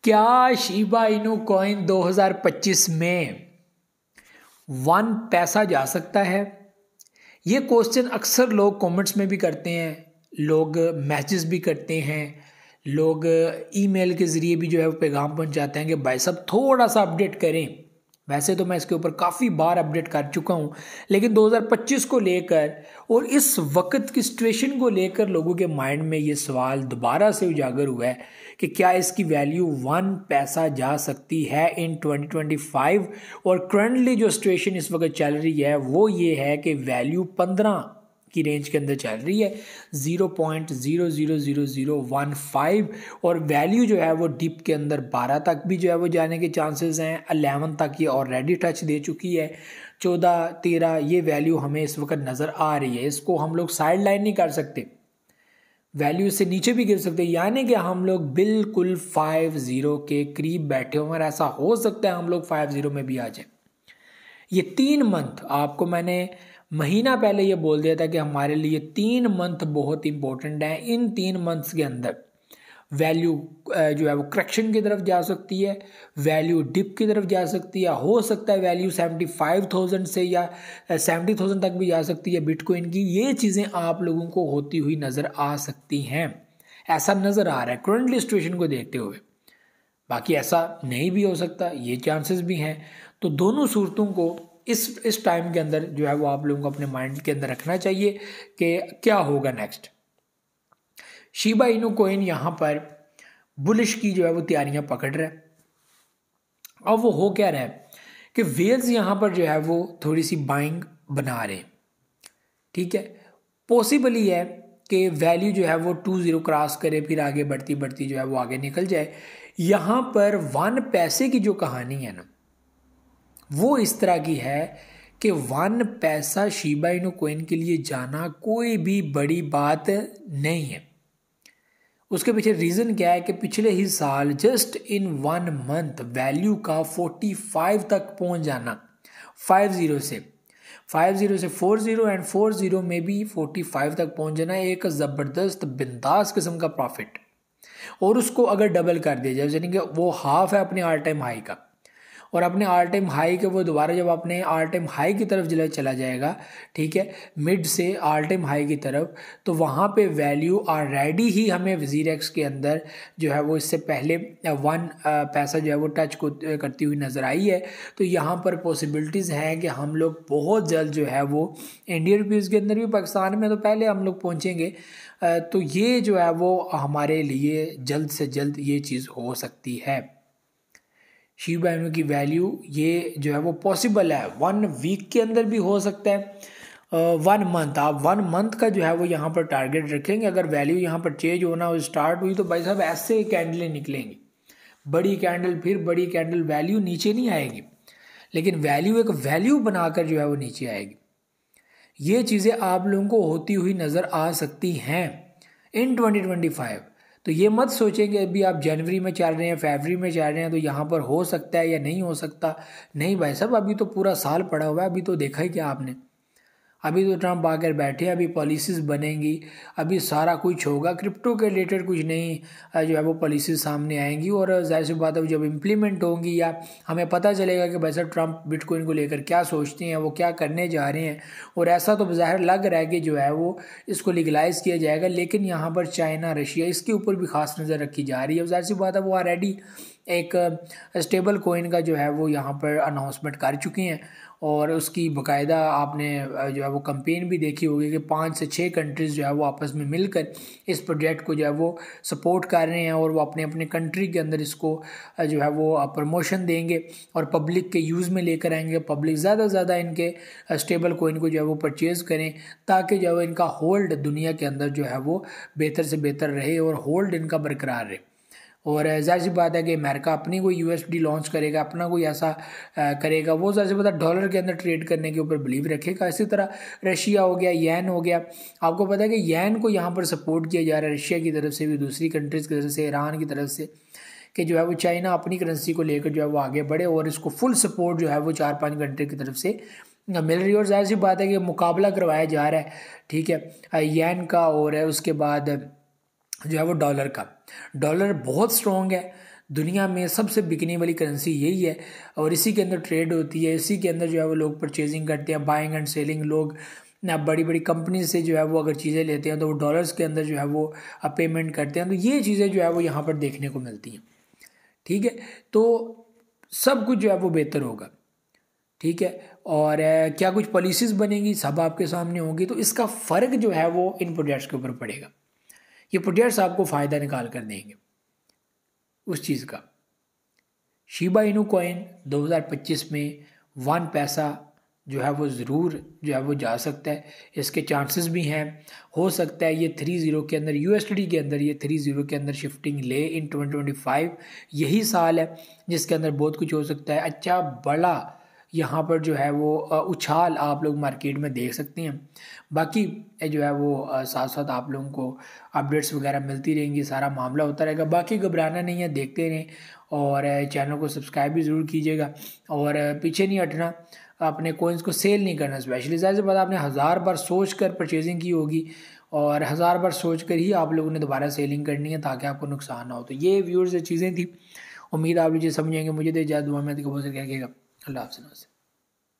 क्या Shiba Inu coin 2025 में 1 पैसा जा सकता है? ये क्वेश्चन अक्सर लोग कमेंट्स में भी करते हैं, लोग मैसेज भी करते हैं, लोग ईमेल के ज़रिए भी जो है वो पैगाम पहुंचाते हैं कि भाई साहब थोड़ा सा अपडेट करें। वैसे तो मैं इसके ऊपर काफ़ी बार अपडेट कर चुका हूं, लेकिन 2025 को लेकर और इस वक्त की सिचुएशन को लेकर लोगों के माइंड में ये सवाल दोबारा से उजागर हुआ है कि क्या इसकी वैल्यू 1 पैसा जा सकती है इन 2025। और करंटली जो सिचुएशन इस वक्त चल रही है वो ये है कि वैल्यू 15 की रेंज के अंदर चल रही है, 0.000015, और वैल्यू जो है वो डिप के अंदर 12 तक भी जो है वो जाने के चांसेस हैं। 11 तक ये ऑलरेडी टच दे चुकी है, 14 13 ये वैल्यू हमें इस वक्त नज़र आ रही है। इसको हम लोग साइड लाइन नहीं कर सकते, वैल्यू से नीचे भी गिर सकते हैं, यानी कि हम लोग बिल्कुल 50 के करीब बैठे हुए हैं। ऐसा हो सकता है हम लोग 50 में भी आ जाए। ये 3 मंथ, आपको मैंने महीना पहले ये बोल दिया था कि हमारे लिए 3 मंथ बहुत इंपॉर्टेंट है। इन 3 मंथ्स के अंदर वैल्यू जो है वो करेक्शन की तरफ जा सकती है, वैल्यू डिप की तरफ जा सकती है, हो सकता है वैल्यू 75,000 से या 70,000 तक भी जा सकती है बिटकॉइन की। ये चीज़ें आप लोगों को होती हुई नज़र आ सकती हैं, ऐसा नज़र आ रहा है करंटली सिचुएशन को देखते हुए। बाकी ऐसा नहीं भी हो सकता, ये चांसेस भी हैं। तो दोनों सूरतों को इस टाइम के अंदर जो है वो आप लोगों को अपने माइंड के अंदर रखना चाहिए कि क्या होगा नेक्स्ट। शिबा इनू कॉइन यहाँ पर बुलिश की जो है वो तैयारियां पकड़ रहा है। अब वो हो क्या रहा है कि वेल्स यहाँ पर जो है वो थोड़ी सी बाइंग बना रहे हैं, ठीक है। पॉसिबल ही है कि वैल्यू जो है वो 20 क्रॉस करे, फिर आगे बढ़ती बढ़ती जो है वो आगे निकल जाए। यहाँ पर 1 पैसे की जो कहानी है ना, वो इस तरह की है कि 1 पैसा शिबा इनू कॉइन के लिए जाना कोई भी बड़ी बात नहीं है। उसके पीछे रीज़न क्या है कि पिछले ही साल जस्ट इन 1 मंथ वैल्यू का 45 तक पहुंच जाना, 50 से 40 एंड 40 में भी 45 तक पहुंच जाना, एक ज़बरदस्त बिंदास किस्म का प्रॉफिट। और उसको अगर डबल कर दिया जाए, यानी कि वो हाफ है अपने ऑल टाइम हाई का, और अपने ऑल टाइम हाई के वो दोबारा जब अपने ऑल टाइम हाई की तरफ चला जाएगा, ठीक है, मिड से ऑल टाइम हाई की तरफ, तो वहाँ पे वैल्यू ऑलरेडी ही हमें WZirX के अंदर जो है वो इससे पहले 1 पैसा जो है वो टच करती हुई नज़र आई है। तो यहाँ पर पॉसिबिलिटीज़ हैं कि हम लोग बहुत जल्द जो है वो इंडियन रुपीज़ के अंदर भी, पाकिस्तान में तो पहले हम लोग पहुँचेंगे। तो ये जो है वो हमारे लिए जल्द से जल्द ये चीज़ हो सकती है। शिबा इनू की वैल्यू ये जो है वो पॉसिबल है 1 वीक के अंदर भी हो सकता है। 1 मंथ, आप 1 मंथ का जो है वो यहाँ पर टारगेट रखेंगे। अगर वैल्यू यहाँ पर चेंज होना स्टार्ट हुई तो भाई साहब ऐसे कैंडलें निकलेंगी, बड़ी कैंडल, फिर बड़ी कैंडल, वैल्यू नीचे नहीं आएगी, लेकिन वैल्यू एक वैल्यू बनाकर जो है वो नीचे आएगी। ये चीज़ें आप लोगों को होती हुई नज़र आ सकती हैं इन 2025। तो ये मत सोचें कि अभी आप जनवरी में चल रहे हैं, फरवरी में चल रहे हैं, तो यहाँ पर हो सकता है या नहीं हो सकता। नहीं भाई साहब, अभी तो पूरा साल पड़ा हुआ है। अभी तो देखा ही क्या आपने, अभी तो ट्रंप आकर बैठे, अभी पॉलिसीज़ बनेंगी, अभी सारा कुछ होगा। क्रिप्टो के रिलेटेड कुछ नहीं जो है वो पॉलिसीज़ सामने आएंगी, और जाहिर सी बात है जब इम्प्लीमेंट होंगी या हमें पता चलेगा कि भाई साहब ट्रंप बिटकॉइन को लेकर क्या सोचते हैं, वो क्या करने जा रहे हैं। और ऐसा तो ज़ाहिर लग रहा है कि जो है वो इसको लीगलाइज़ किया जाएगा, लेकिन यहाँ पर चाइना, रशिया, इसके ऊपर भी खास नज़र रखी जा रही है। जाहिर सी बात है वो ऑलरेडी एक स्टेबल कॉइन का जो है वो यहाँ पर अनाउंसमेंट कर चुके हैं, और उसकी बाकायदा आपने जो है वो कंपेन भी देखी होगी कि 5 से 6 कंट्रीज़ जो है वो आपस में मिलकर इस प्रोजेक्ट को जो है वो सपोर्ट कर रहे हैं, और वो अपने अपने कंट्री के अंदर इसको जो है वो प्रमोशन देंगे और पब्लिक के यूज़ में लेकर आएंगे। पब्लिक ज़्यादा से ज़्यादा इनके स्टेबल कॉइन को जो है वो परचेज़ करें, ताकि जो है इनका होल्ड दुनिया के अंदर जो है वो बेहतर से बेहतर रहे और होल्ड इनका बरकरार रहे। और जाहिर सी बात है कि अमेरिका अपनी कोई USD लॉन्च करेगा, अपना कोई ऐसा करेगा, वो जाहिर सी बात है डॉलर के अंदर ट्रेड करने के ऊपर बिलीव रखेगा। इसी तरह रशिया हो गया, येन हो गया। आपको पता है कि येन को यहाँ पर सपोर्ट किया जा रहा है रशिया की तरफ से भी, दूसरी कंट्रीज़ की तरफ से, ईरान की तरफ से, कि जो है वो चाइना अपनी करेंसी को लेकर जो है वो आगे बढ़े, और इसको फुल सपोर्ट जो है वो 4-5 कंट्री की तरफ से मिल रही है। और जाहिर सी बात है कि मुकाबला करवाया जा रहा है, ठीक है, येन का, और उसके बाद जो है वो डॉलर का। डॉलर बहुत स्ट्रॉन्ग है, दुनिया में सबसे बिकने वाली करेंसी यही है और इसी के अंदर ट्रेड होती है, इसी के अंदर जो है वो लोग परचेजिंग करते हैं, बाइंग एंड सेलिंग। लोग ना बड़ी बड़ी कंपनी से जो है वो अगर चीज़ें लेते हैं तो वो डॉलर्स के अंदर जो है वो पेमेंट करते हैं। तो ये चीज़ें जो है वो यहाँ पर देखने को मिलती हैं। ठीक है, तो सब कुछ जो है वो बेहतर होगा। ठीक है, और क्या कुछ पॉलिसीज़ बनेगी, सब आपके सामने होगी। तो इसका फ़र्क जो है वो इन प्रोजेक्ट्स के ऊपर पड़ेगा। ये प्रोजेक्ट्स आपको फ़ायदा निकाल कर देंगे उस चीज़ का। शिबा इनू कॉइन 2025 में 1 पैसा जो है वो ज़रूर जो है वो जा सकता है, इसके चांसेस भी हैं। हो सकता है ये 30 के अंदर, यूएसडी के अंदर ये 30 के अंदर शिफ्टिंग ले इन 2025। यही साल है जिसके अंदर बहुत कुछ हो सकता है। अच्छा बड़ा यहाँ पर जो है वो उछाल आप लोग मार्केट में देख सकते हैं। बाकी जो है वो साथ साथ आप लोगों को अपडेट्स वगैरह मिलती रहेंगी, सारा मामला होता रहेगा। बाकी घबराना नहीं है, देखते रहें और चैनल को सब्सक्राइब भी ज़रूर कीजिएगा और पीछे नहीं हटना, अपने कोइंस को सेल नहीं करना। स्पेशली ज़ाहिर सी बात, आपने 1000 बार सोच कर परचेजिंग की होगी और 1000 बार सोच कर ही आप लोगों ने दोबारा सेलिंग करनी है ताकि आपको नुकसान ना हो। तो ये व्यूअर्स चीज़ें थी, उम्मीद आप लोग समझेंगे। मुझे तो इजाज़त, दुआ में रखिएगा। अल्लाह हाफ़िज़।